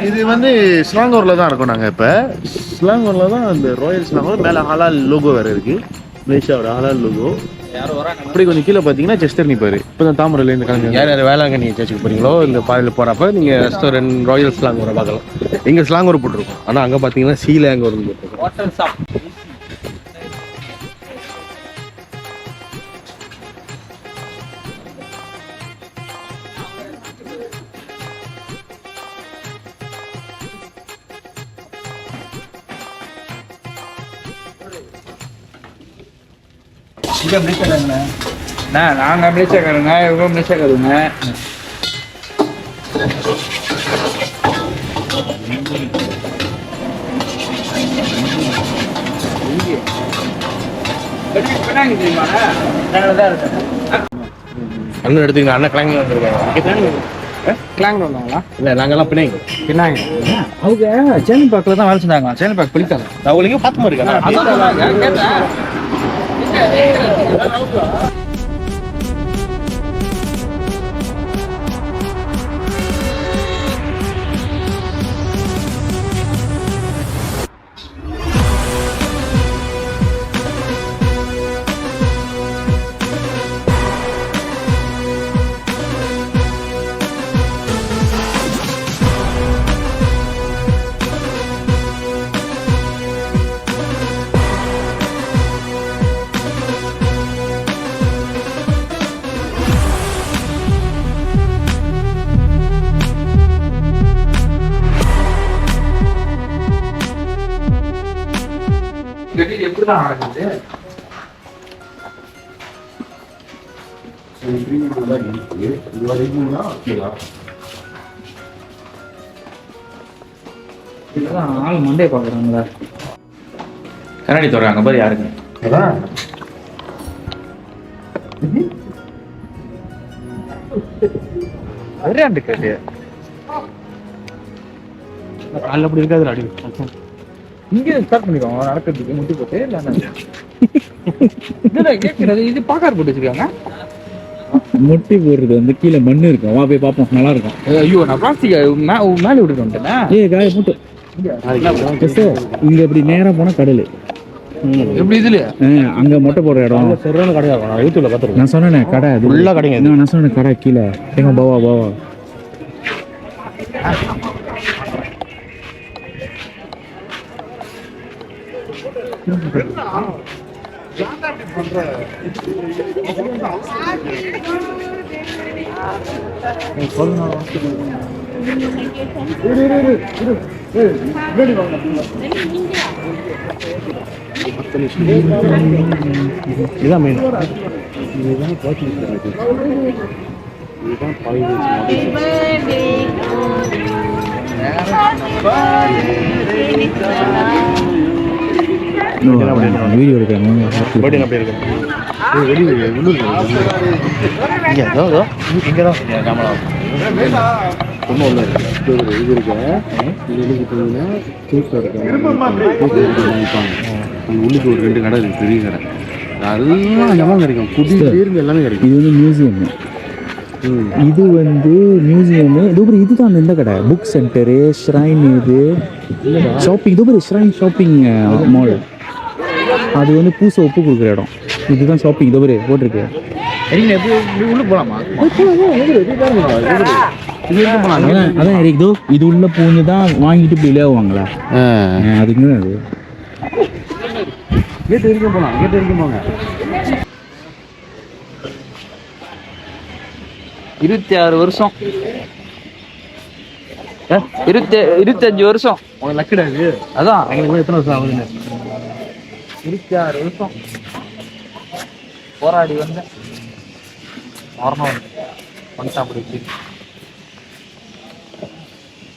இது வந்து ஸ்லாங்கூரில் தான் இருக்கோம் நாங்கள். இப்போ ஸ்லாங்கூரில் தான் இந்த ராயல் ஸ்லாங்கூர் மேலே ஹலால் லோகோ வேறு இருக்குது. மலேசியாவோட ஹலால் லோகோ. அப்படி கொஞ்சம் கீழே பார்த்தீங்கன்னா செஸ்டர் நிற்பாரு. இப்போ தான் தாமரையில் கிளம்பி யார் யார் வேளாங்கண்ணி சர்ச்சுக்கு போகிறீங்களோ இந்த பாதையில் போகிறப்ப நீங்கள் ரெஸ்டாரண்ட் ராயல் ஸ்லாங்கூரை பார்க்கலாம். எங்கள் ஸ்லாங்கூர் போட்டிருக்கோம். ஆனால் அங்கே பார்த்தீங்கன்னா சீலாங்கூர் போட்டிருக்கோம். இங்கே மலேசியாக்காரங்கண்ணா. நாங்கள் மலேசியாக்காரங்க, இவங்க மலேசியாக்காரங்க. அண்ணன் எடுத்துக்கங்க. அண்ணன் கிளாங்கில் வந்துருக்காங்க. கிளாங்கில் வந்தாங்களா? இல்லை, நாங்கள்லாம் பின்னாங்க. அவங்க சேனல் பார்க்கல தான் வேலை செஞ்சாங்க. சேனல் பார்க்க பிடிக்காது. நான் உங்களுக்கு பார்த்து மாதிரி இருக்கேன். எப்படிதான் நடக்குது? ஆள் மண்டே பாக்குறாங்களா? கண்ணாடி தோறாங்க பாரு. யாருங்க கேட்டு காலைல அப்படி இருக்காது. அடி இங்கே ஸ்டார்ட் பண்ணிடுவாங்க நடக்கிறதுக்கு. முட்டி போட்டு இல்லை கேட்கறது. இது பாக்கார் போட்டு வச்சிருக்காங்க. முட்டி போடுறது வந்து கீழே மண்ணு இருக்கும். வா போய் பார்ப்போம். நல்லா இருக்கும். ஐயோ, நான் பிளாஸ்டிக் மேலே விட்டுட்டு வந்துட்டேன். ஏ காய மூட்டு இங்க இப்படி நேரா போனா கடல். எப்படி இதுல அங்க மொட்டை போடுற இடம் சரியான கடையாக யூடியூப்ல பார்த்துருக்கேன். நான் சொன்னேன் கடை உள்ள கடைங்க. நான் சொன்னேன் கடை கீழே. எங்க பாவா பாவா இதான் மெயின். வீடியோ எடுக்கிறாங்க. ஒன்றும் உள்ள இருக்கு. இது இருக்கு. இது பார்த்தீங்கன்னா ஜூஸ் உள்ளுக்கு ஒரு 2 கடை இருக்குது. பெரிய கடை. அதெல்லாம் எல்லாம் கிடைக்கும். குடி பேருந்து எல்லாமே கிடைக்கும். இது வந்து மியூசியம். இது வந்து மியூசியம். இதுதான் இந்த கடை புக் சென்டரு ஷ்ரைன். இது ஷாப்பிங். இது ஒரு ஷ்ரைன் ஷாப்பிங் மால். அது வந்து பூசை உப்பு கொடுக்குற இடம். இதுதான் ஷாப்பிங். இது ஒரு போட்டிருக்கு. உள்ள போலாமா? அதான் இதோ இது உள்ள பூந்து தான் வாங்கிட்டு இப்படி விளையாடுவாங்களா? அதுக்கு அது கேட்டு வரைக்கும் போகலாம். கேட்டு வரைக்கும் போங்க. 26 வருஷம் 25 வருஷம் உனக்கு லக்கிடாது. அதான் எங்களுக்கு எத்தனை வருஷம் ஆகுதுன்னு 26 வருஷம் போராடி வந்தேன். வரணும் வந்துட்டான். அப்படி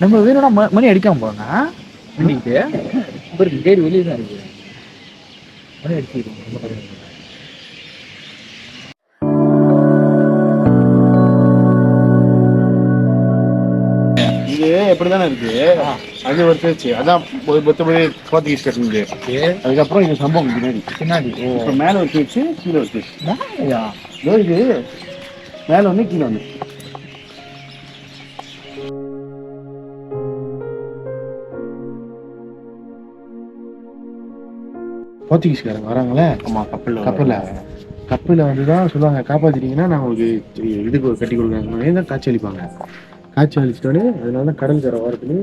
நம்ம வேணும்னா மணி அடிக்காம போங்க. வண்டிக்கிட்டு கேடு வெளியே தான் இருக்கு. மணி அடிச்சுக்கிறோம். இது எப்படிதானே இருக்கு. அது ஒரு பேச்சு. அதான் மொத்தப்படி போர்த்துகீஸ் கட்டினது. அதுக்கப்புறம் இது சம்பவம் பின்னாடி இப்போ மேலே ஒரு பேச்சு, கீழே ஒரு பேச்சு. இது மேலே ஒன்று, கீழே ஒன்று. போர்ச்சுகீஸ்காரங்க வராங்களே கப்பலில் வந்து தான் சொல்லுவாங்க, காப்பாற்றிட்டீங்கன்னா நான் உங்களுக்கு இதுக்கு கட்டி கொடுக்குறாங்க தான் காட்சி அளிப்பாங்க. காட்சி அளிச்சிட்டோன்னே அதனால தான் கடல் கரை வாரத்துலேயே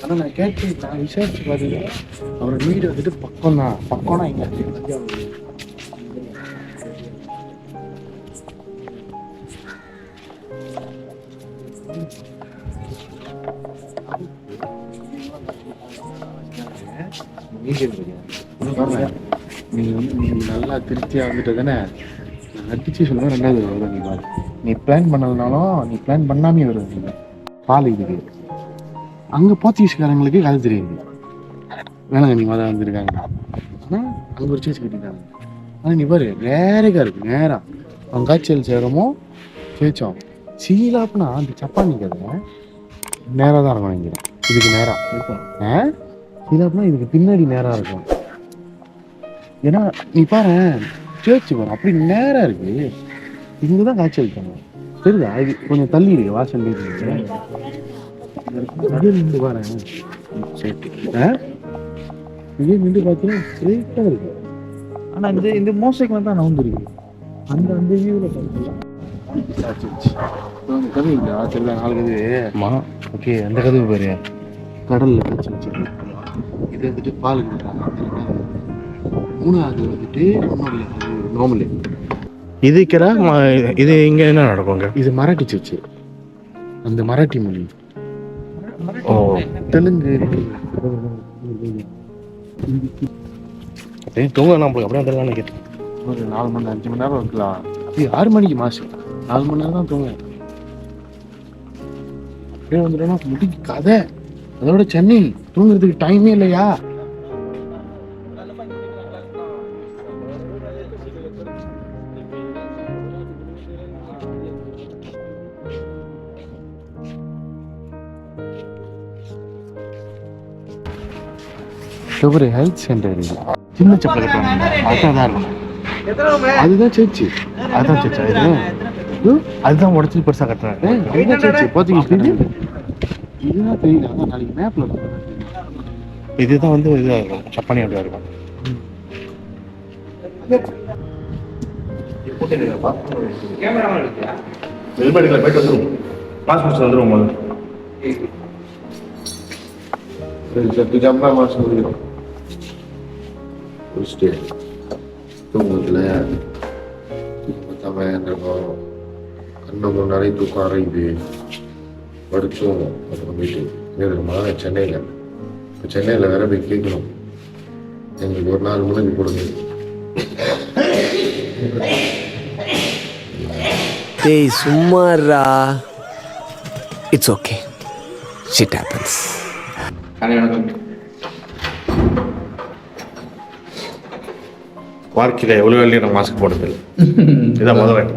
ஆனால் நான் விசாரிச்சு பார்த்தீங்கன்னா அவரோட வீடு வந்துட்டு பக்கம்னா எங்க நீங்க நல்லா திருப்தியா வந்துட்டு தானே அடிச்சு சொல்லுவேன். ரெண்டாவது வருது நீ பிளான் பண்ணதுனாலும் நீ பிளான் பண்ணாமே வருது. நீங்க பால் இதுக்கு அங்கே போர்ச்சுகீஸ்காரங்களுக்கு கதை தெரியுது, வேளாங்கண்ணி மதம் வந்துருக்காங்க. ஆனால் அங்கே ஒரு சேர்ச்சி கட்டிட்டாங்க. ஆனால் நீ பாரு நேரக்காக இருக்கு, நேராக அவங்க காய்ச்சல் சேரமோ சேர்ச்சோம் சீலாப்புனா அந்த சப்பானி கதை நேராக தான் இருக்கும். நினைக்கிறேன் இதுக்கு நேராக இருக்கும். சீலாப்புனா இதுக்கு பின்னாடி நேராக இருக்கும். ஏன்னா நீ பாரு சேர்ச்சி பாரு அப்படி நேராக இருக்கு. இங்கே தான் காய்ச்சல் இருக்காங்க தெரியுதா? இது கொஞ்சம் தள்ளி இருக்கு வாசல் நின்று பாரு. இதே நின்று பார்த்தீங்கன்னா ஸ்ட்ரெயிட்டாக இருக்கு. ஆனால் இந்த மோசைக்கு தான் நவுந்துருக்கு. அந்த வியூவில் பார்த்துக்கலாம். கதவு இல்லையா தெரியல, 4 கதவு. ஓகே, அந்த கதவு பாரு கடலில் கழிச்சு வச்சிருக்கு. இது வந்துட்டு பால் கொடுக்குறாங்க. 3வது வந்துட்டு ஒன்றும் இல்லை, அது நார்மலு. இதுக்கிறா இது இங்கே என்ன நடக்குங்க? இது மராட்டி சர்ச்சு, அந்த மராட்டி மொழி. ஓ, தெலுங்கு தூங்க நம்ம அப்படியே வந்துடலாம் நினைக்கிறேன். ஒரு 4 மணி 5 மணி நேரம் இருக்கலாம். இது 6 மணிக்கு மாசு 4 மணி நேரம் தான் தூங்க. அப்படியே வந்துட்டோம்னா முடிக்க கதை. அதோட சென்னை தூங்குறதுக்கு டைமே இல்லையா? ஒரு ஹெல்த் சென்டர் இருக்கு, சின்ன செப்பல் கட்டுவாங்க, அதுதான் இருக்கும். அதுதான் சர்ச்சு, அதுதான் சர்ச்சு. அதுதான் உடச்சி பெருசாக கட்டுறாங்க. அதுதான் சர்ச்சு போர்ச்சுகீஸ். இதுதான் தெரியல. அதான் நாளைக்கு மேப்ல இதுதான் வந்து இதாக இருக்கும், சப்பானி அப்படியா இருக்கும். வெளிப்பாடுகளை போயிட்டு வந்துடும், பாஸ்போர்ட் வந்துடும். satu jam lah masuk dulu. Terus deh, tunggu dulu ya. Pertama yang kalau karena mengenai tukar ini, baru cuma atau begitu. Ini dari mana? Chennai lah. Chennai lah ada bikin loh. Yang di luar mana di Purni. Hey, Sumara. It's okay. Shit happens. வாழ்க்கையில் எவ்வளோ வேலையும் நான் mask போடுறதில்லை. இதான் முதல் வேலை.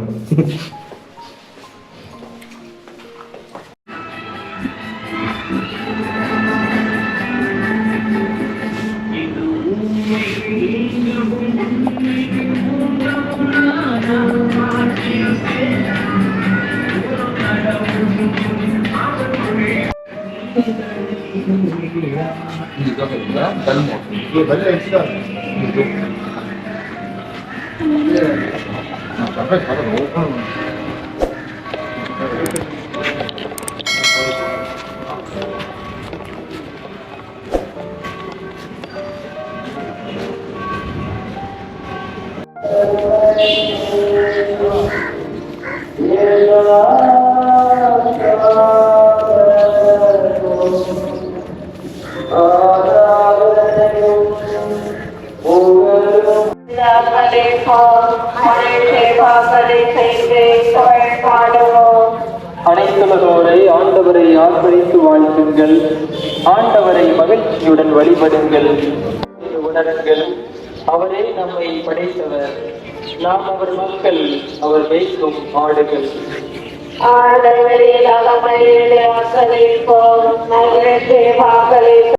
அனைத்துலகோரை ஆண்டவரை ஆர்ப்பரித்து வாழ்த்துங்கள். ஆண்டவரை மகிழ்ச்சியுடன் வழிபடுங்கள். உணருங்கள், அவரே நம்மை படைத்தவர், நாம் அவர் மக்கள், அவர் வைக்கும் ஆடுகள். ஆண்டவரே நலமறியலை ஆசரிப்போம், நகரத்தை வாக்களிப்போம்.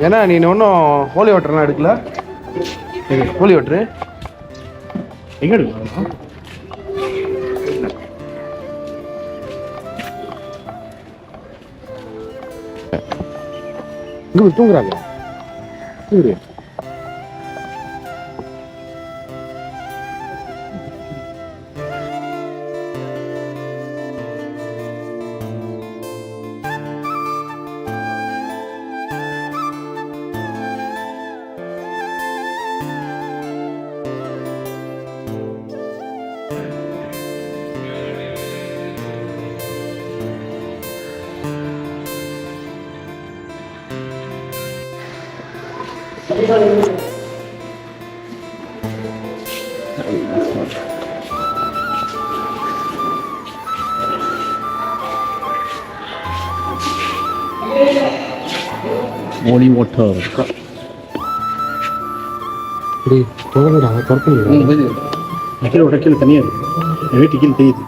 ஏன்னா நீ ஒன்றும் ஹோலி வாட்டர்லாம் எடுக்கல. ஹோலி வாட்டரு எங்க எடுக்கலாம்? இங்கே தூங்குறாங்க. தூங்குறியா? ஹோலி வாட்டர். கீழே விட கீழே தனியாக இருக்கு. வீட்டு கீழே தெரியுது.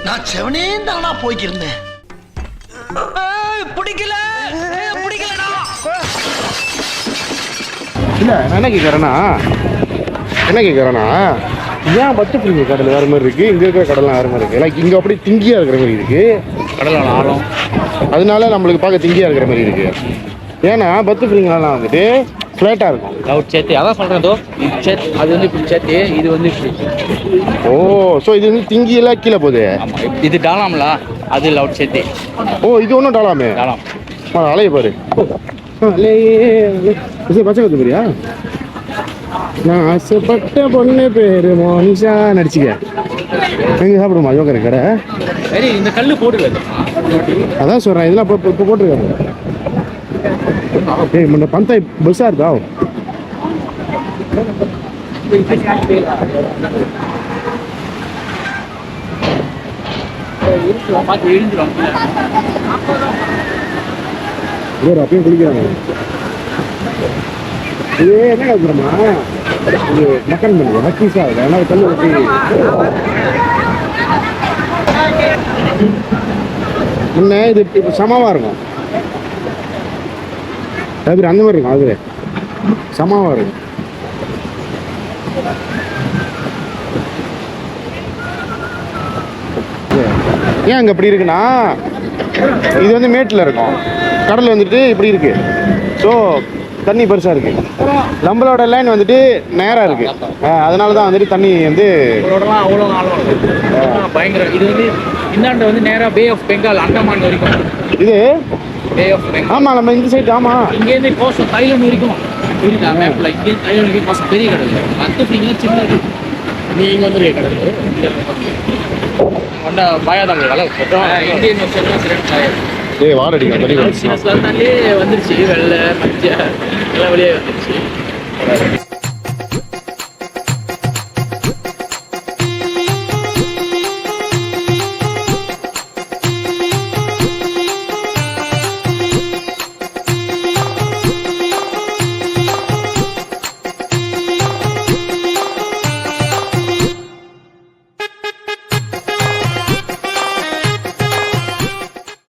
நான் செவனே தானா போய்க்கிருந்தேன். பிடிக்கலடா. இல்லை நான் என்ன கேட்குறேன்னா ஏன் பட்டர்ஃப்ளை கடல் வேறு மாதிரி இருக்குது, இங்கே இருக்கிற கடலாம் வேறு மாதிரி இருக்குது. லைக் இங்கே அப்படி திங்கியாக இருக்கிற மாதிரி இருக்குது கடலோட ஆழம், அதனால நம்மளுக்கு பார்க்க திங்கியாக இருக்கிற மாதிரி இருக்குது. ஏன்னா பட்டர்ஃப்ளைங்கெல்லாம் வந்துட்டு ஃப்ளாட்டாக இருக்கும். லவுட் சேர்த்து அதான் சொல்கிறேன். இது சேர்த்து அது வந்து இப்படி சேர்த்து இது வந்து இப்படி. ஓ ஸோ இது வந்து திங்கியெல்லாம் கீழே போகுது. ஆமாம், இது டாலாம்ல, அது லவுட் சேர்த்து. ஓ இது ஒன்றும் டாலாமே. டாலாம் அலைய பாரு. பச்சை கத்து போறியா? நான் ஆசைப்பட்ட பொண்ணு பேரு மோனிஷா நடிச்சிக்க. எங்கே சாப்பிடுமா யோகரை கடை? சரி, இந்த கல் போட்டுருக்காது. அதான் சொல்கிறேன், இதெல்லாம் இப்போ போட்டிருக்காரு. ஏய் முன்ன பந்தாய் பஸ்ஸாக இருக்கா? பார்த்து எழுந்துடும். வேறு அப்பயும் குளிக்கிறாங்க. இது என்ன கேட்குறோமா? இது மக்கள் பண்ணி ஹக்கீஸா இருக்குது. அதனால் கல் வச்சு முன்ன இது இப்போ சமமாக இருக்கும். அது அந்த மாதிரி இருக்கும். அது சமமாக இருக்கும். ஏன் அங்கே இப்படி இருக்குன்னா இது வந்து மேட்டில் இருக்கும், கடல் வந்துட்டு இப்படி இருக்கு. ஸோ தண்ணி பெருசாக இருக்கு. நம்மளோட லைன் வந்துட்டு நேராக இருக்கு. அதனால தான் வந்துட்டு தண்ணி வந்து அவ்வளோ ஆழம் பயங்கர. இது வந்து இந்தாண்ட வந்து நேராக பே ஆஃப் பெங்கால், அண்டமான் வரைக்கும். இது பே ஆஃப் பெங்கால். ஆமாம், நம்ம இந்த சைடு. ஆமாம், இங்கேருந்து கோஸ்ட் தைலம் வரைக்கும் இருக்கா மேப்பில். இங்கே தைலம் வரைக்கும் ஃபஸ்ட் பெரிய கடல். பட்டர்ஃப்ளைங்க சின்ன நீ இங்கே வந்து கடல் ஒன்றா பாயாதாங்க கடல். இந்தியன் வருஷம் ஏய் வாடடிக்கா வந்துருச்சு. வெள்ளை மஞ்சள் எல்லாம் வெளியே வந்துருச்சு.